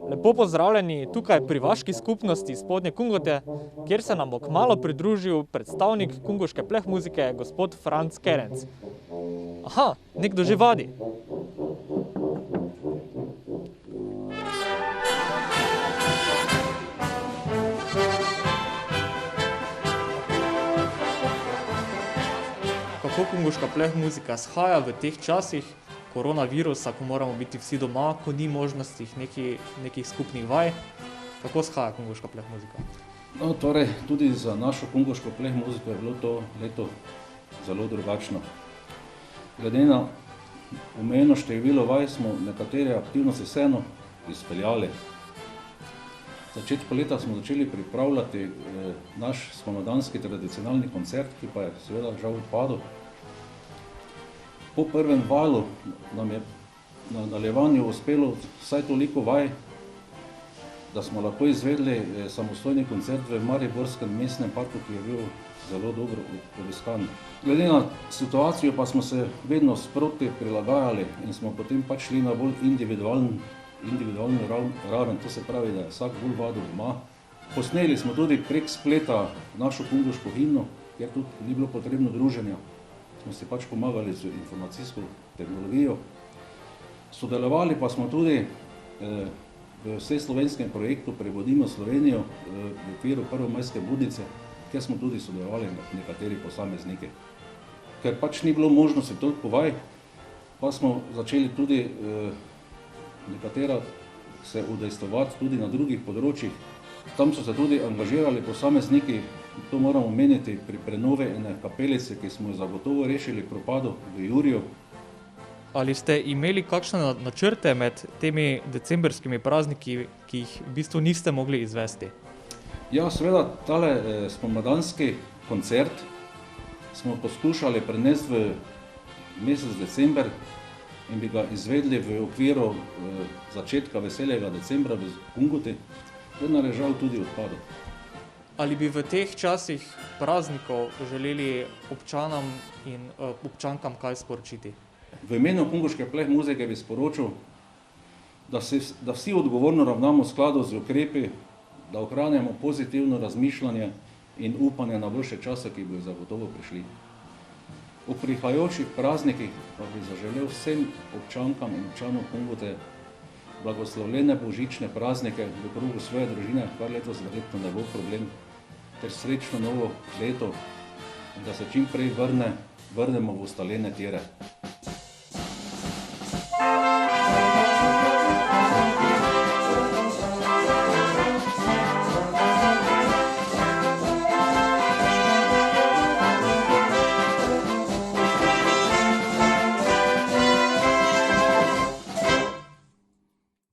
Lepo pozdravljeni tukaj pri vaški skupnosti Spodnje Kungote, kjer se nam bo kmalu pridružil predstavnik kungoške plehmuzike, gospod Franc Kerenc. Aha, nekdo že vadi. Kako kungoška plehmuzika shaja v teh časih koronavirusa, ko moramo biti vsi doma, ko ni možnosti nekih skupnih vaj? Kako shaja kungoška plehmuzika? No, torej, tudi za našo kungoško plehmuziko je bilo to leto zelo drugačno. Glede na omejeno število vaj smo nekatere aktivnosti vseeno izpeljali. V začetku leta smo začeli pripravljati naš spomladanski tradicionalni koncert, ki pa je seveda žal odpadel. Po prvem valu nam je na nadaljevanju uspelo vsaj toliko vaj, da smo lahko izvedli samostojni koncert v Mariborskem mestnem parku, ki je bil zelo dobro obiskan. Glede na situacijo pa smo se vedno sproti prilagajali in smo potem pač šli na bolj individualno raven, to se pravi, da je vsak bolj vadil doma. Posneli smo tudi prek spleta našo kungoško himno, kjer tudi ni bilo potrebno druženja. Smo si pač pomagali z informacijsko tehnologijo. Sodelovali pa smo tudi v vseslovenskem projektu Prebudimo Slovenijo v okviru prvomajske budnice, kjer smo tudi sodelovali nekateri posamezniki. Ker pač ni bilo možnosti toliko vaj, pa smo začeli tudi nekatera se udejstvovati tudi na drugih področjih. Tam so se tudi angažirali posamezniki, to moramo omeniti pri prenovi ene kapelice, ki smo jo zagotovo rešili propadu v Juriju. Ali ste imeli kakšne načrte med temi decembrskimi prazniki, ki jih v bistvu niste mogli izvesti? Ja, seveda, tale spomladanski koncert smo poskušali prenesti v mesec december in bi ga izvedli v okviru začetka veselega decembra v Kungoti, vendar je žal tudi odpadel. Ali bi v teh časih praznikov želeli občanom in občankam kaj sporočiti? V imenu kungoške plehmuzike bi sporočil, da vsi odgovorno ravnamo v skladu z ukrepi, da ohranjamo pozitivno razmišljanje in upanje na boljše čase, ki bodo zagotovo prišli. V prihajajočih praznikih pa bi zaželel vsem občankam in občanom Kungote blagoslovljene božične praznike v krogu svoje družine, kar letos verjetno ne bo problem, ter srečno novo leto in da se čim prej vrnemo v ustaljene tire.